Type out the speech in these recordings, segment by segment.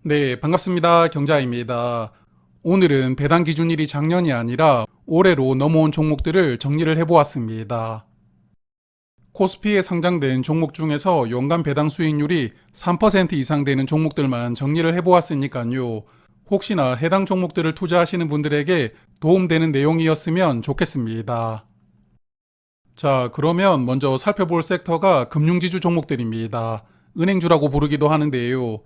네, 반갑습니다. 경자입니다. 오늘은 배당 기준일이 작년이 아니라 올해로 넘어온 종목들을 정리를 해보았습니다. 코스피에 상장된 종목 중에서 연간 배당 수익률이 3% 이상 되는 종목들만 정리를 해보았으니까요. 혹시나 해당 종목들을 투자하시는 분들에게 도움되는 내용이었으면 좋겠습니다. 자, 그러면 먼저 살펴볼 섹터가 금융지주 종목들입니다. 은행주라고 부르기도 하는데요.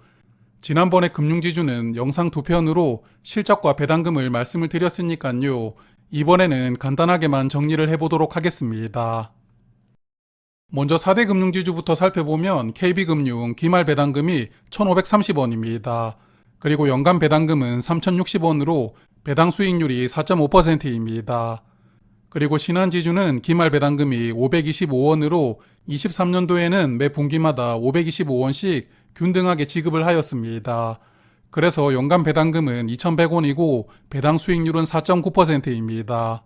지난번에 금융지주는 영상 두 편으로 실적과 배당금을 말씀을 드렸으니까요. 이번에는 간단하게만 정리를 해보도록 하겠습니다. 먼저 4대 금융지주부터 살펴보면 KB금융 기말 배당금이 1,530원입니다. 그리고 연간 배당금은 3,060원으로 배당 수익률이 4.5%입니다. 그리고 신한지주는 기말 배당금이 525원으로 23년도에는 매 분기마다 525원씩 균등하게 지급을 하였습니다. 그래서 연간 배당금은 2,100원이고 배당 수익률은 4.9%입니다.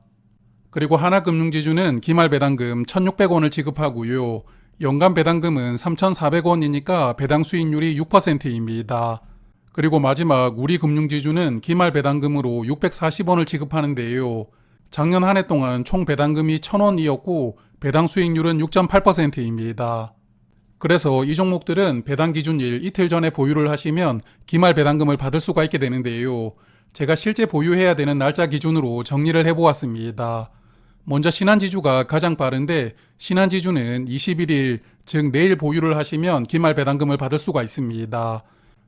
그리고 하나금융지주는 기말 배당금 1,600원을 지급하고요. 연간 배당금은 3,400원이니까 배당 수익률이 6%입니다. 그리고 마지막 우리금융지주는 기말 배당금으로 640원을 지급하는데요. 작년 한 해 동안 총 배당금이 1,000원이었고 배당 수익률은 6.8%입니다. 그래서 이 종목들은 배당 기준일 이틀 전에 보유를 하시면 기말 배당금을 받을 수가 있게 되는데요. 제가 실제 보유해야 되는 날짜 기준으로 정리를 해보았습니다. 먼저 신한지주가 가장 빠른데 신한지주는 21일, 즉 내일 보유를 하시면 기말 배당금을 받을 수가 있습니다.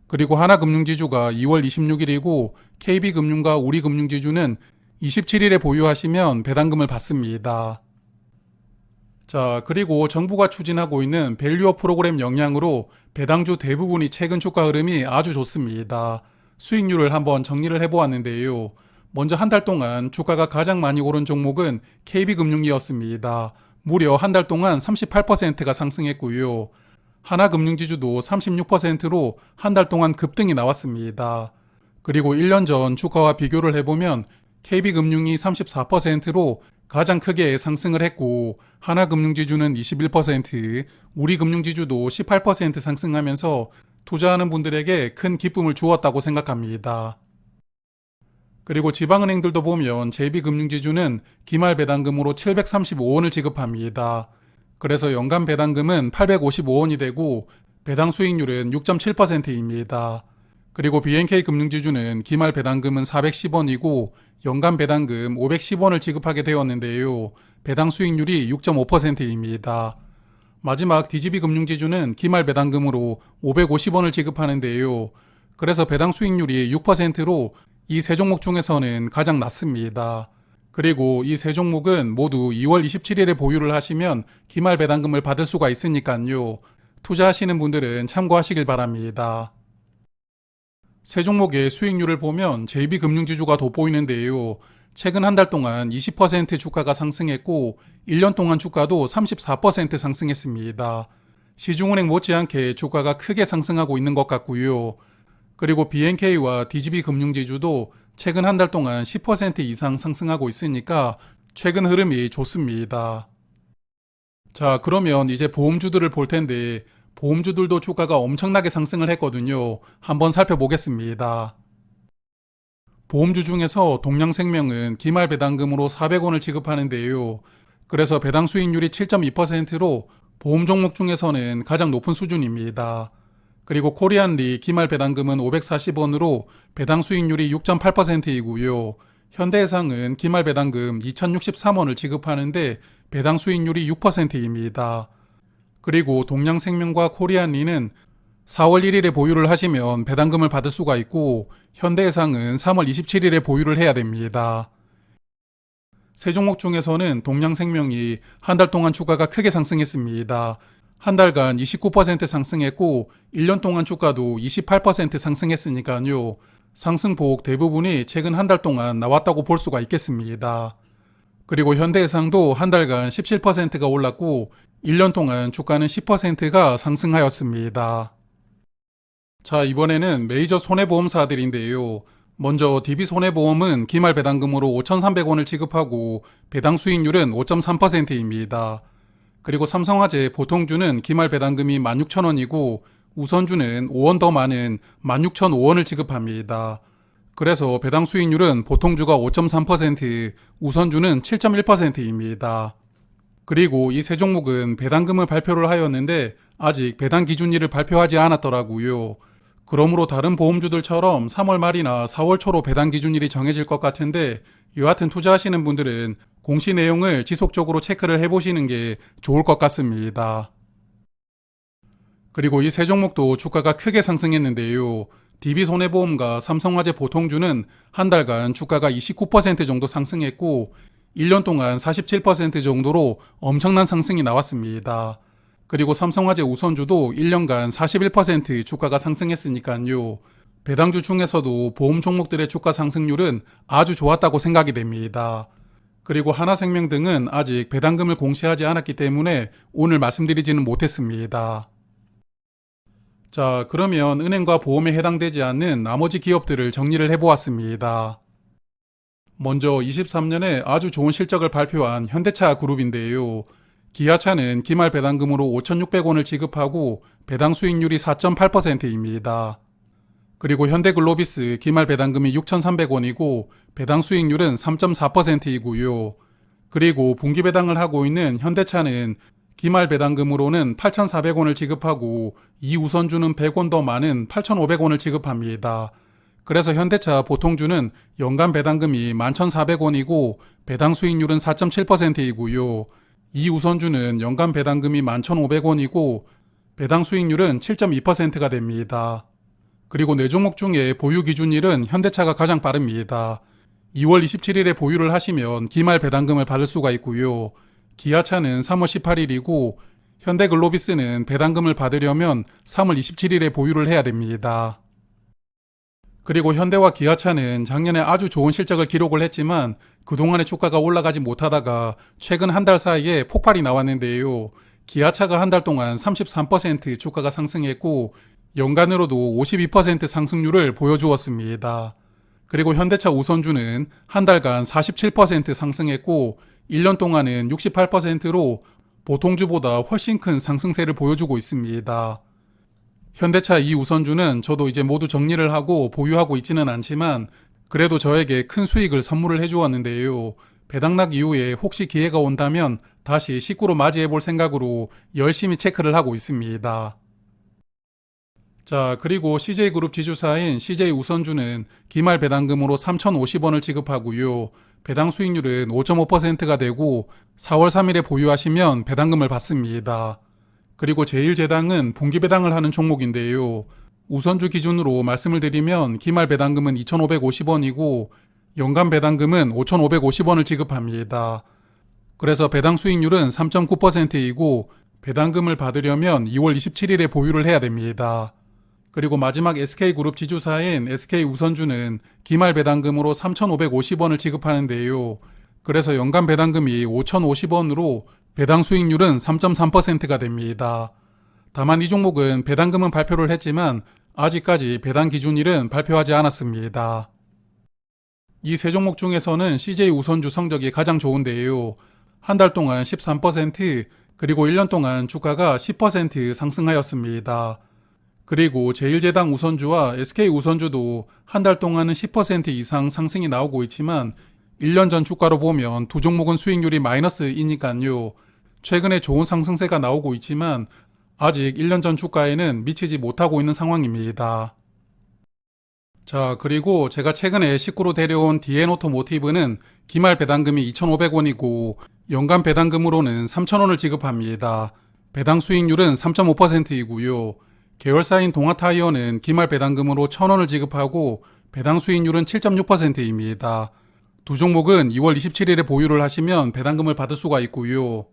그리고 하나금융지주가 2월 26일이고 KB금융과 우리금융지주는 27일에 보유하시면 배당금을 받습니다. 자, 그리고 정부가 추진하고 있는 밸류업 프로그램 영향으로 배당주 대부분이 최근 주가 흐름이 아주 좋습니다. 수익률을 한번 정리를 해보았는데요. 먼저 한 달 동안 주가가 가장 많이 오른 종목은 KB금융이었습니다. 무려 한 달 동안 38%가 상승했고요. 하나금융지주도 36%로 한 달 동안 급등이 나왔습니다. 그리고 1년 전 주가와 비교를 해보면 KB금융이 34%로 가장 크게 상승을 했고 하나금융지주는 21%, 우리금융지주도 18% 상승하면서 투자하는 분들에게 큰 기쁨을 주었다고 생각합니다. 그리고 지방은행들도 보면 JB금융지주는 기말 배당금으로 735원을 지급합니다. 그래서 연간 배당금은 855원이 되고 배당 수익률은 6.7%입니다. 그리고 BNK금융지주는 기말 배당금은 410원이고 연간 배당금 510원을 지급하게 되었는데요. 배당 수익률이 6.5%입니다. 마지막 DGB금융지주는 기말 배당금으로 550원을 지급하는데요. 그래서 배당 수익률이 6%로 이 세 종목 중에서는 가장 낮습니다. 그리고 이 세 종목은 모두 2월 27일에 보유를 하시면 기말 배당금을 받을 수가 있으니까요. 투자하시는 분들은 참고하시길 바랍니다. 세 종목의 수익률을 보면 JB금융지주가 돋보이는데요. 최근 한 달 동안 20% 주가가 상승했고 1년 동안 주가도 34% 상승했습니다. 시중은행 못지않게 주가가 크게 상승하고 있는 것 같고요. 그리고 BNK와 DGB금융지주도 최근 한 달 동안 10% 이상 상승하고 있으니까 최근 흐름이 좋습니다. 자, 그러면 이제 보험주들을 볼 텐데 보험주들도 주가가 엄청나게 상승을 했거든요. 한번 살펴보겠습니다. 보험주 중에서 동양생명은 기말 배당금으로 400원을 지급하는데요. 그래서 배당 수익률이 7.2%로 보험 종목 중에서는 가장 높은 수준입니다. 그리고 코리안리 기말 배당금은 540원으로 배당 수익률이 6.8%이고요. 현대해상은 기말 배당금 2063원을 지급하는데 배당 수익률이 6%입니다. 그리고 동양생명과 코리안리는 4월 1일에 보유를 하시면 배당금을 받을 수가 있고 현대해상은 3월 27일에 보유를 해야 됩니다. 세 종목 중에서는 동양생명이 한 달 동안 주가가 크게 상승했습니다. 한 달간 29% 상승했고 1년 동안 주가도 28% 상승했으니까요. 상승폭 대부분이 최근 한 달 동안 나왔다고 볼 수가 있겠습니다. 그리고 현대해상도 한 달간 17%가 올랐고 1년 동안 주가는 10%가 상승하였습니다. 자, 이번에는 메이저 손해보험사들인데요. 먼저 DB손해보험은 기말 배당금으로 5,300원을 지급하고 배당 수익률은 5.3%입니다. 그리고 삼성화재 보통주는 기말 배당금이 16,000원이고 우선주는 5원 더 많은 16,005원을 지급합니다. 그래서 배당 수익률은 보통주가 5.3%, 우선주는 7.1%입니다. 그리고 이 세 종목은 배당금을 발표를 하였는데 아직 배당 기준일을 발표하지 않았더라고요. 그러므로 다른 보험주들처럼 3월 말이나 4월 초로 배당 기준일이 정해질 것 같은데 여하튼 투자하시는 분들은 공시 내용을 지속적으로 체크를 해보시는 게 좋을 것 같습니다. 그리고 이 세 종목도 주가가 크게 상승했는데요. DB손해보험과 삼성화재 보통주는 한 달간 주가가 29% 정도 상승했고 1년 동안 47% 정도로 엄청난 상승이 나왔습니다. 그리고 삼성화재 우선주도 1년간 41% 주가가 상승했으니까요. 배당주 중에서도 보험 종목들의 주가 상승률은 아주 좋았다고 생각이 됩니다. 그리고 하나생명 등은 아직 배당금을 공시하지 않았기 때문에 오늘 말씀드리지는 못했습니다. 자, 그러면 은행과 보험에 해당되지 않는 나머지 기업들을 정리를 해보았습니다. 먼저 23년에 아주 좋은 실적을 발표한 현대차 그룹인데요. 기아차는 기말 배당금으로 5,600원을 지급하고 배당 수익률이 4.8%입니다. 그리고 현대글로비스 기말 배당금이 6,300원이고 배당 수익률은 3.4%이고요. 그리고 분기 배당을 하고 있는 현대차는 기말 배당금으로는 8,400원을 지급하고 이 우선주는 100원 더 많은 8,500원을 지급합니다. 그래서 현대차 보통주는 연간 배당금이 11,400원이고 배당 수익률은 4.7%이고요. 이 우선주는 연간 배당금이 11,500원이고 배당 수익률은 7.2%가 됩니다. 그리고 네 종목 중에 보유 기준일은 현대차가 가장 빠릅니다. 2월 27일에 보유를 하시면 기말 배당금을 받을 수가 있고요. 기아차는 3월 18일이고 현대글로비스는 배당금을 받으려면 3월 27일에 보유를 해야 됩니다. 그리고 현대와 기아차는 작년에 아주 좋은 실적을 기록을 했지만 그동안의 주가가 올라가지 못하다가 최근 한 달 사이에 폭발이 나왔는데요. 기아차가 한 달 동안 33% 주가가 상승했고 연간으로도 52% 상승률을 보여주었습니다. 그리고 현대차 우선주는 한 달간 47% 상승했고 1년 동안은 68%로 보통주보다 훨씬 큰 상승세를 보여주고 있습니다. 현대차 이 우선주는 저도 이제 모두 정리를 하고 보유하고 있지는 않지만 그래도 저에게 큰 수익을 선물을 해주었는데요. 배당락 이후에 혹시 기회가 온다면 다시 식구로 맞이해 볼 생각으로 열심히 체크를 하고 있습니다. 자, 그리고 CJ그룹 지주사인 CJ우선주는 기말 배당금으로 3,050원을 지급하고요. 배당 수익률은 5.5%가 되고 4월 3일에 보유하시면 배당금을 받습니다. 그리고 제1제당은 분기 배당을 하는 종목인데요. 우선주 기준으로 말씀을 드리면 기말 배당금은 2,550원이고 연간 배당금은 5,550원을 지급합니다. 그래서 배당 수익률은 3.9%이고 배당금을 받으려면 2월 27일에 보유를 해야 됩니다. 그리고 마지막 SK그룹 지주사인 SK우선주는 기말 배당금으로 3,550원을 지급하는데요. 그래서 연간 배당금이 5,050원으로 배당 수익률은 3.3%가 됩니다. 다만 이 종목은 배당금은 발표를 했지만 아직까지 배당 기준일은 발표하지 않았습니다. 이 세 종목 중에서는 CJ우선주 성적이 가장 좋은데요. 한 달 동안 13%, 그리고 1년 동안 주가가 10% 상승하였습니다. 그리고 제1제당 우선주와 SK우선주도 한 달 동안은 10% 이상 상승이 나오고 있지만 1년 전 주가로 보면 두 종목은 수익률이 마이너스이니까요. 최근에 좋은 상승세가 나오고 있지만 아직 1년 전 주가에는 미치지 못하고 있는 상황입니다. 자, 그리고 제가 최근에 식구로 데려온 DN오토모티브는 기말 배당금이 2,500원이고 연간 배당금으로는 3,000원을 지급합니다. 배당 수익률은 3.5%이고요. 계열사인 동아타이어는 기말 배당금으로 1,000원을 지급하고 배당 수익률은 7.6%입니다. 두 종목은 2월 27일에 보유를 하시면 배당금을 받을 수가 있고요.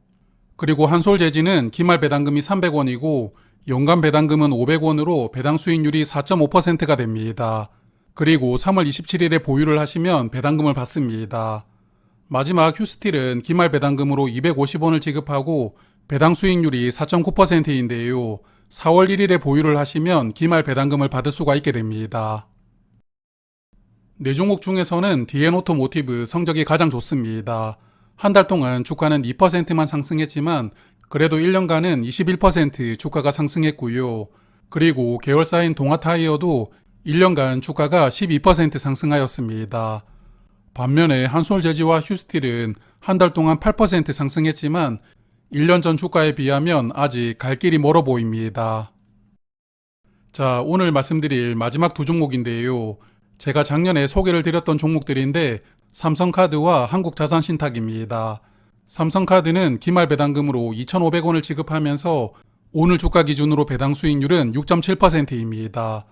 그리고 한솔재지는 기말 배당금이 300원이고 연간 배당금은 500원으로 배당 수익률이 4.5%가 됩니다. 그리고 3월 27일에 보유를 하시면 배당금을 받습니다. 마지막 휴스틸은 기말 배당금으로 250원을 지급하고 배당 수익률이 4.9%인데요. 4월 1일에 보유를 하시면 기말 배당금을 받을 수가 있게 됩니다. 네 종목 중에서는 DN오토모티브 성적이 가장 좋습니다. 한 달 동안 주가는 2%만 상승했지만 그래도 1년간은 21% 주가가 상승했고요. 그리고 계열사인 동아타이어도 1년간 주가가 12% 상승하였습니다. 반면에 한솔제지와 휴스틸은 한 달 동안 8% 상승했지만 1년 전 주가에 비하면 아직 갈 길이 멀어 보입니다. 자, 오늘 말씀드릴 마지막 두 종목인데요. 제가 작년에 소개를 드렸던 종목들인데 삼성카드와 한국자산신탁입니다. 삼성카드는 기말 배당금으로 2,500원을 지급하면서 오늘 주가 기준으로 배당 수익률은 6.7%입니다.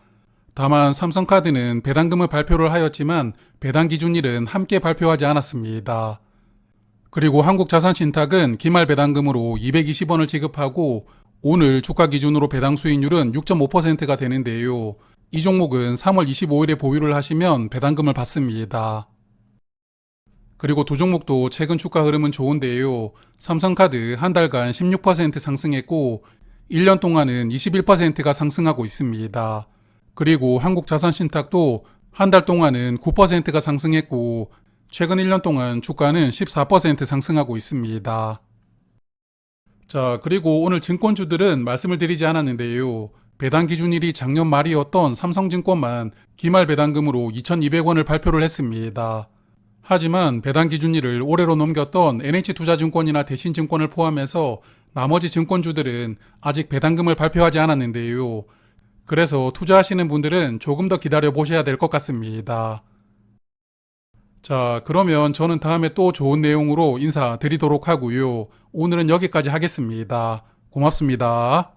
다만 삼성카드는 배당금을 발표를 하였지만 배당 기준일은 함께 발표하지 않았습니다. 그리고 한국자산신탁은 기말 배당금으로 220원을 지급하고 오늘 주가 기준으로 배당 수익률은 6.5%가 되는데요. 이 종목은 3월 25일에 보유를 하시면 배당금을 받습니다. 그리고 두 종목도 최근 주가 흐름은 좋은데요. 삼성카드 한 달간 16% 상승했고 1년 동안은 21%가 상승하고 있습니다. 그리고 한국자산신탁도 한 달 동안은 9%가 상승했고 최근 1년 동안 주가는 14% 상승하고 있습니다. 자, 그리고 오늘 증권주들은 말씀을 드리지 않았는데요. 배당 기준일이 작년 말이었던 삼성증권만 기말 배당금으로 2,200원을 발표를 했습니다. 하지만 배당 기준일을 올해로 넘겼던 NH투자증권이나 대신증권을 포함해서 나머지 증권주들은 아직 배당금을 발표하지 않았는데요. 그래서 투자하시는 분들은 조금 더 기다려 보셔야 될 것 같습니다. 자, 그러면 저는 다음에 또 좋은 내용으로 인사드리도록 하고요. 오늘은 여기까지 하겠습니다. 고맙습니다.